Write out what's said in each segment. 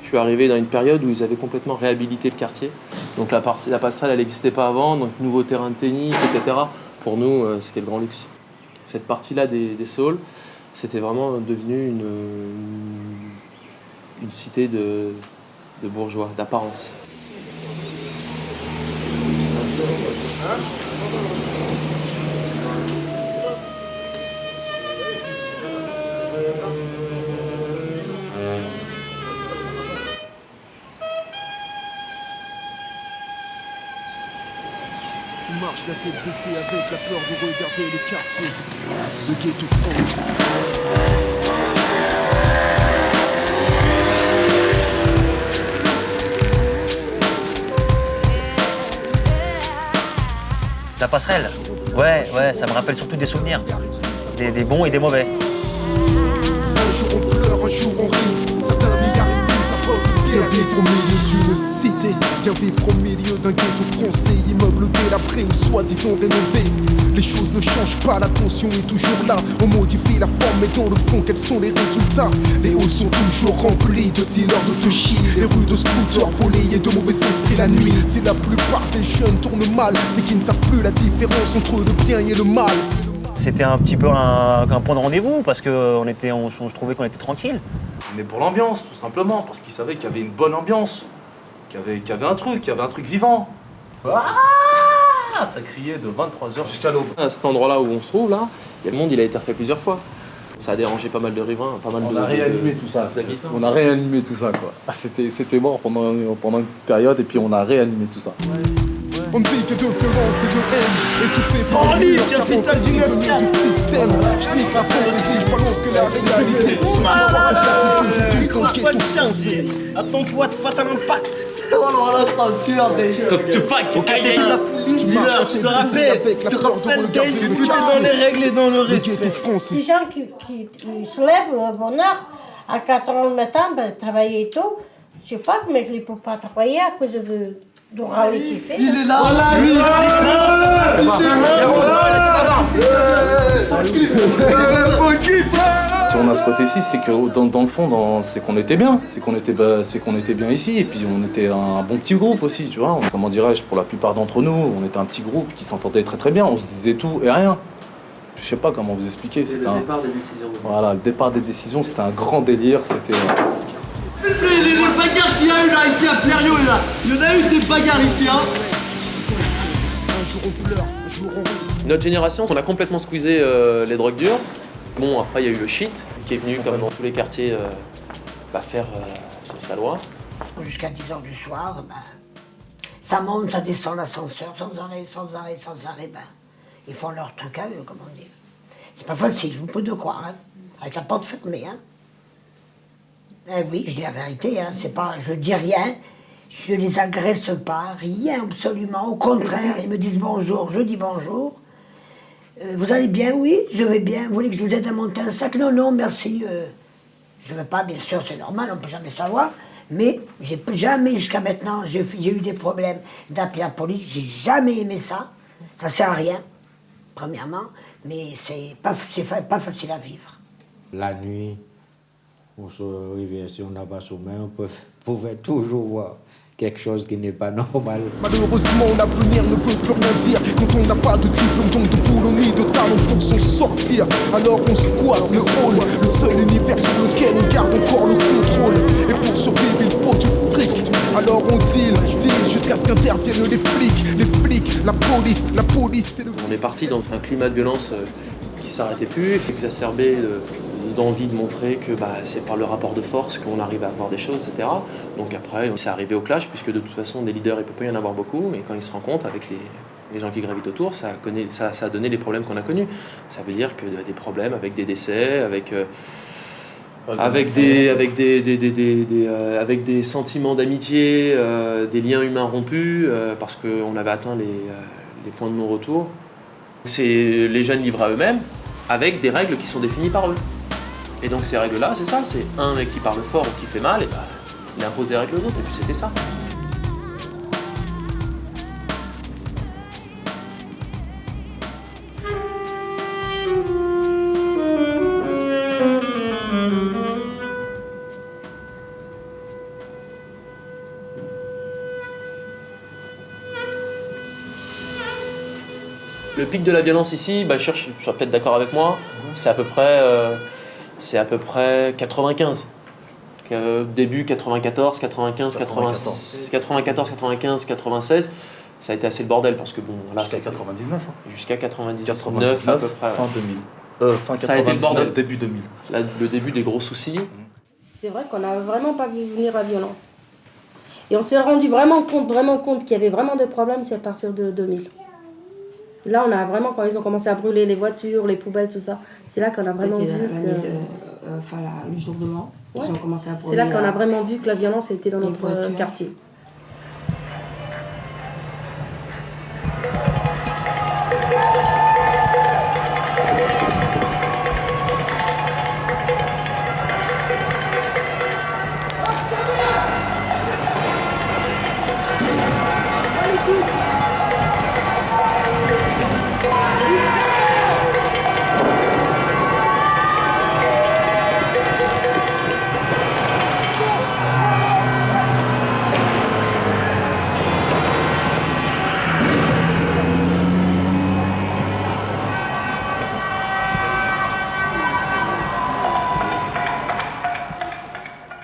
Je suis arrivé dans une période où ils avaient complètement réhabilité le quartier. Donc la passerelle, elle n'existait pas avant, donc nouveau terrain de tennis, etc. Pour nous, c'était le grand luxe. Cette partie-là des Saules, c'était vraiment devenu une cité de bourgeois, d'apparence. Tu marches la tête baissée avec la peur de regarder le quartier, le ghetto France. La passerelle, ouais, ça me rappelle surtout des souvenirs, des bons et des mauvais. Un jour on pleure, un jour on rit, certains n'y arrivent plus, ça porte. Viens vivre au milieu d'une cité, viens vivre au milieu d'un ghetto français, immeuble délabré ou soi-disant rénové. Les choses ne changent pas, la tension est toujours là. On modifie la forme, mais dans le fond, quels sont les résultats? Les halls sont toujours remplis de dealers de touchy, les rues de scooters volés et de mauvais esprits la nuit. Si la plupart des jeunes tournent mal, c'est qu'ils ne savent plus la différence entre le bien et le mal. C'était un petit peu un point de rendez-vous parce que je trouvais qu'on était tranquille. Mais pour l'ambiance, tout simplement, parce qu'ils savaient qu'il y avait une bonne ambiance, qu'il y avait un truc vivant. Ah, ça criait de 23h jusqu'à l'aube. À cet endroit-là où on se trouve, là, le monde il a été refait plusieurs fois. Ça a dérangé pas mal de riverains, pas mal On a réanimé tout ça. On a réanimé tout ça, quoi. Ah, c'était mort pendant une petite période et puis on a réanimé tout ça. On ne vit que de violence et de haine, étouffé par le mur, car on est prisonnier du système. Je nique la fantaisie, je balance que la réalité. Ce soir, je suis donc ghetto français. Attends-toi de fatal impact. Oh là là, ceinture déjà. Donc tu pack, ok, La police, Tu marches je te avec rappelle, la je te peur de rappelle, regarder Dave, le tout est dans quartier. les règles et dans le Le ghetto respect. français. Les gens qui se lèvent le bonheur à 4 h le matin, travailler tôt, je sais pas, mais ils ne peuvent pas travailler à cause du rallye qu'il fait. Il est là. Voilà, lui, Si on a ce côté-ci, c'est que dans le fond, c'est qu'on était bien. C'est qu'on était bien ici. Et puis on était un bon petit groupe aussi, tu vois. Comment dirais-je, pour la plupart d'entre nous, on était un petit groupe qui s'entendait très très bien. On se disait tout et rien. Je sais pas comment vous expliquer. C'est le départ des décisions. Voilà, le départ des décisions, c'était un grand délire. C'était. les bagarres qu'il y a eu là, ici à Blériot, là. Il y en a eu des bagarres ici, hein. Un jour on pleure, un jour on rit. Notre génération, on a complètement squeezé les drogues dures. Bon, après, il y a eu le shit qui est venu, comme dans tous les quartiers, faire sa loi. Jusqu'à 10 h du soir, ça monte, ça descend l'ascenseur, sans arrêt. Ils font leur truc à eux, comme on dit. C'est pas facile, vous pouvez le croire, hein, avec la porte fermée. Hein. Eh oui, je dis la vérité, hein, c'est pas, je dis rien, je les agresse pas, rien absolument. Au contraire, ils me disent bonjour, je dis bonjour. Vous allez bien? Oui, je vais bien. Vous voulez que je vous aide à monter un sac? Non, non, merci. Je ne veux pas, bien sûr, c'est normal, on ne peut jamais savoir. Mais j'ai jamais, jusqu'à maintenant, j'ai eu des problèmes d'appeler la police. J'ai jamais aimé ça. Ça ne sert à rien, premièrement. Mais c'est pas facile à vivre. La nuit, on se réveille, si on n'a pas sommeil, on pouvait toujours voir quelque chose qui n'est pas normal. Malheureusement, l'avenir ne veut plus rien dire. Quand on n'a pas de diplôme, donc de boulot ni de talent pour s'en sortir. Alors on squatte le hall, le seul univers sur lequel on garde encore le contrôle. Et pour survivre, il faut du fric. Alors on deal jusqu'à ce qu'interviennent les flics, la police, c'est le... On est parti dans un climat de violence qui s'arrêtait plus, exacerbé d'envie de montrer que c'est par le rapport de force qu'on arrive à avoir des choses, etc. Donc après, c'est arrivé au clash, puisque de toute façon, des leaders, il ne peut pas y en avoir beaucoup, et quand ils se rencontrent avec les gens qui gravitent autour, ça a donné les problèmes qu'on a connus. Ça veut dire que des problèmes avec des décès, avec des sentiments d'amitié, des liens humains rompus, parce qu'on avait atteint les points de non-retour. C'est les jeunes livrés à eux-mêmes, avec des règles qui sont définies par eux. Et donc ces règles-là, c'est ça, c'est un mec qui parle fort ou qui fait mal, et il impose des règles aux autres, et puis c'était ça. Le pic de la violence ici, bah, je cherche, tu seras peut-être d'accord avec moi, c'est à peu près 95. Début 94, 95, 94, 95, 96, ça a été assez le bordel parce que bon, voilà, Jusqu'à 99. Hein. jusqu'à 99, 99 à peu près. fin 2000. Fin Ça a été le 99, bordel. début 2000. Là, le début des gros soucis. C'est vrai qu'on n'a vraiment pas vu venir la violence. Et on s'est rendu vraiment compte qu'il y avait vraiment des problèmes, c'est à partir de 2000. Là, on a vraiment, quand ils ont commencé à brûler les voitures, les poubelles, tout ça, c'est là qu'on a vraiment vu le jour de mort. Ouais. Ils ont commencé à C'est là qu'on a vraiment vu que la violence était dans notre quartier.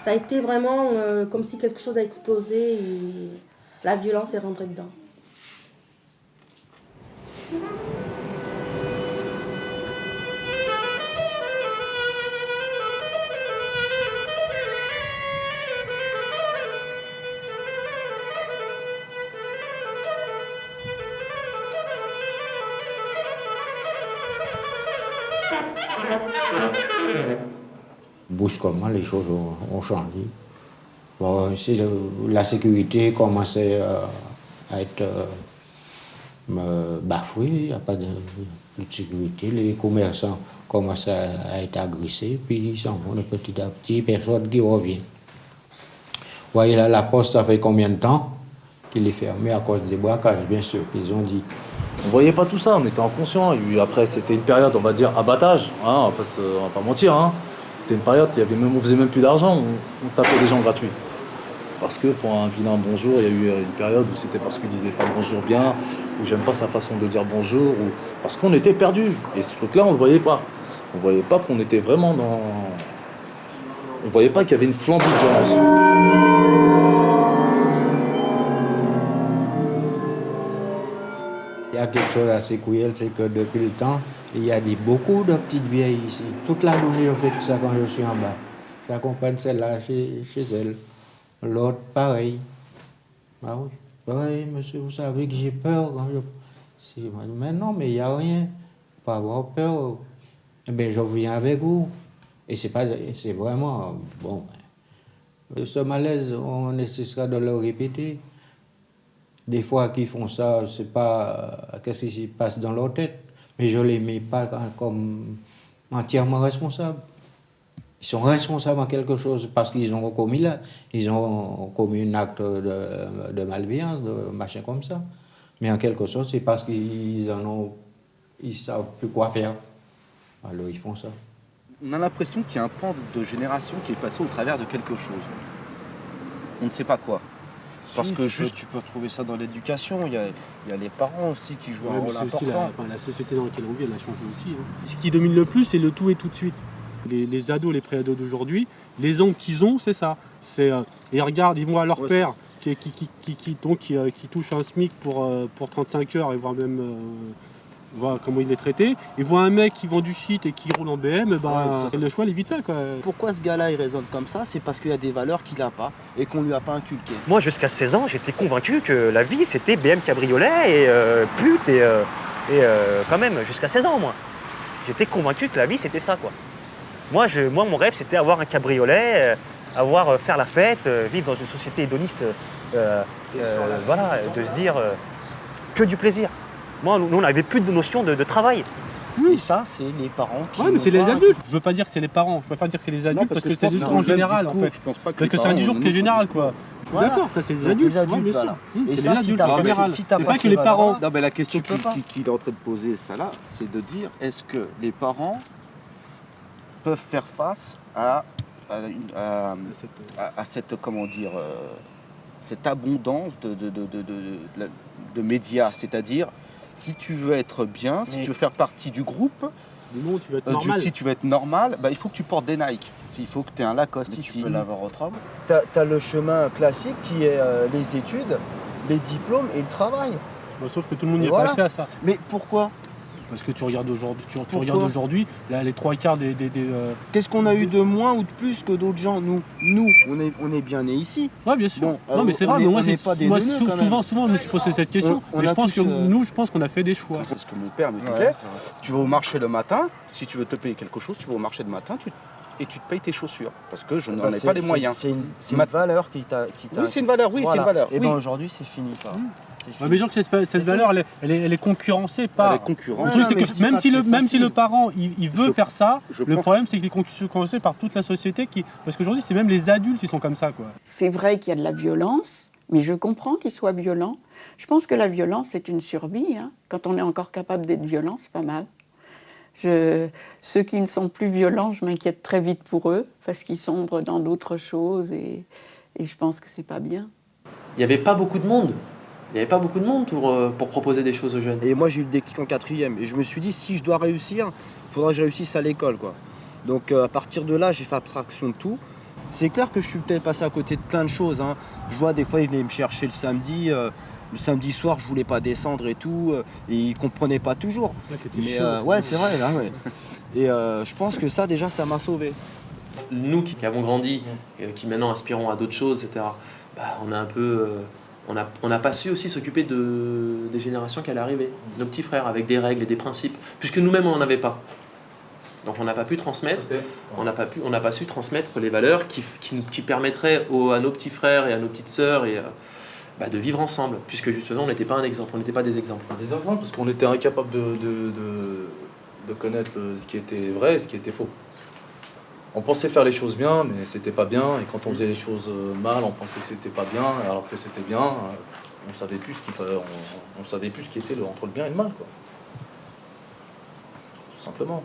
Ça a été vraiment comme si quelque chose a explosé et la violence est rentrée dedans. Brusquement, les choses ont changé. Bon, la sécurité commençait à être bafouée, il n'y a pas de sécurité. Les commerçants commencent à être agressés, puis ils s'en vont de petit à petit, personne qui revient. Vous voyez, là, la poste, ça fait combien de temps qu'il est fermé à cause des braquages, bien sûr, qu'ils ont dit. On voyait pas tout ça, on était inconscients. Et après, c'était une période, on va dire, abattage. Hein, on va pas mentir. Hein. C'était une période, on faisait même plus d'argent, on tapait des gens gratuits. Parce que pour un vilain bonjour, il y a eu une période où c'était parce qu'il disait pas bonjour bien, ou j'aime pas sa façon de dire bonjour, ou parce qu'on était perdus. Et ce truc-là, on le voyait pas. On voyait pas qu'on était vraiment dans... On voyait pas qu'il y avait une flambée de violence. Il y a quelque chose d'assez cruel, c'est que depuis le temps, il y a beaucoup de petites vieilles ici. Toute la journée, je fais ça quand je suis en bas. J'accompagne celle-là chez elle. L'autre, pareil. Ah oui, pareil, monsieur, vous savez que j'ai peur quand je... Mais non, mais il n'y a rien. Pas avoir peur. Eh bien, je viens avec vous. Et c'est vraiment... Bon, ce malaise, on essaiera de le répéter. Des fois qu'ils font ça, je ne sais pas qu'est-ce qui se passe dans leur tête, mais je ne les mets pas comme entièrement responsables. Ils sont responsables en quelque chose parce qu'ils ont commis un acte de malveillance, de machin comme ça. Mais en quelque sorte, c'est parce qu'ils ne savent plus quoi faire. Alors ils font ça. On a l'impression qu'il y a un pan de génération qui est passé au travers de quelque chose. On ne sait pas quoi. Parce que tu peux trouver ça dans l'éducation, il y a les parents aussi qui jouent un rôle important. La société dans laquelle on vit, elle a changé aussi. Hein. Ce qui domine le plus, c'est le tout et tout de suite. Les ados, les pré-ados d'aujourd'hui, les oncles qu'ils ont, c'est ça. Ils regardent, ils vont à leur père qui touche un SMIC pour 35 heures et voire même voir comment il est traité. Ils voient un mec qui vend du shit et qui roule en BM, le choix il est vite là. Quoi. Pourquoi ce gars-là il raisonne comme ça? C'est parce qu'il y a des valeurs qu'il n'a pas et qu'on lui a pas inculquées. Moi, jusqu'à 16 ans, j'étais convaincu que la vie, c'était BM cabriolet et pute et quand même, jusqu'à 16 ans, moi. J'étais convaincu que la vie, c'était ça, quoi. Moi, mon rêve, c'était avoir un cabriolet, faire la fête, vivre dans une société hédoniste, voilà, de se dire que du plaisir. Moi, nous, on n'avait plus de notion de travail. Et ça, c'est les parents qui... Oui, mais c'est les adultes. Je veux pas dire que c'est les parents, je préfère dire que c'est les adultes parce que c'est des discours en général. En fait. Je pense pas que parce que c'est un discours qui est général, quoi. Voilà. D'accord, ça c'est des adultes. Voilà. Et ça, si t'as pas que les parents. Non, mais la question qu'il est en train de poser, ça là, c'est de dire est-ce que les parents peuvent faire face à cette, comment dire, cette abondance de médias, c'est-à-dire Si tu veux être bien, si tu veux faire partie du groupe, non, tu veux être normal. Si tu veux être normal, bah, il faut que tu portes des Nike. Il faut que tu aies un Lacoste ici. Tu peux l'avoir autrement. Tu as le chemin classique qui est les études, les diplômes et le travail. Sauf que tout le monde n'y est passé à ça. Mais pourquoi? Parce que tu regardes aujourd'hui, les 3/4 des Qu'est-ce qu'on a eu de moins ou de plus que d'autres gens? Nous, on est bien nés ici. Oui, bien sûr. Bon, non, mais c'est vrai, mais moi, souvent, je me suis posé cette question. Mais je pense je pense qu'on a fait des choix. C'est ce que mon père me disait. Tu vas au marché le matin, si tu veux te payer quelque chose, tu vas au marché le matin, et tu te payes tes chaussures. Parce que je n'en ai pas les moyens. C'est une valeur qui t'a... Oui, c'est une valeur, oui, c'est une valeur. Et bien aujourd'hui, c'est fini ça. Mais genre que cette valeur, elle est concurrencée par... Elle est concurrente. Le truc, c'est que même si le parent, il veut faire ça, le problème, c'est qu'il est concurrencé par toute la société. Parce qu'aujourd'hui, c'est même les adultes qui sont comme ça, quoi. C'est vrai qu'il y a de la violence, mais je comprends qu'il soit violent. Je pense que la violence, c'est une survie. Hein. Quand on est encore capable d'être violent, c'est pas mal. Ceux qui ne sont plus violents, je m'inquiète très vite pour eux, parce qu'ils sombrent dans d'autres choses, et je pense que c'est pas bien. Il n'y avait pas beaucoup de monde. Il n'y avait pas beaucoup de monde pour proposer des choses aux jeunes. Et moi, j'ai eu le déclic en 4e. Et je me suis dit, si je dois réussir, il faudra que je réussisse à l'école, quoi. Donc, à partir de là, j'ai fait abstraction de tout. C'est clair que je suis peut-être passé à côté de plein de choses. Hein. Je vois, des fois, ils venaient me chercher le samedi. Le samedi soir, je voulais pas descendre et tout. Et ils comprenaient pas toujours. Mais ouais, c'est vrai. Là, ouais. Et je pense que ça, déjà, ça m'a sauvé. Nous qui avons grandi, qui maintenant aspirons à d'autres choses, etc., bah, on a un peu... On n'a pas su aussi s'occuper des générations qui allaient arriver, nos petits frères, avec des règles et des principes, puisque nous-mêmes on n'en avait pas. Donc on n'a pas pu transmettre, on n'a pas su transmettre les valeurs qui permettraient à nos petits frères et à nos petites sœurs de vivre ensemble, puisque justement on n'était pas un exemple, on n'était pas des exemples. Des exemples parce qu'on était incapable de connaître ce qui était vrai et ce qui était faux. On pensait faire les choses bien, mais c'était pas bien. Et quand on faisait les choses mal, on pensait que c'était pas bien, alors que c'était bien. On savait plus ce qu'il fallait. On savait plus ce qui était entre le bien et le mal, quoi. Tout simplement.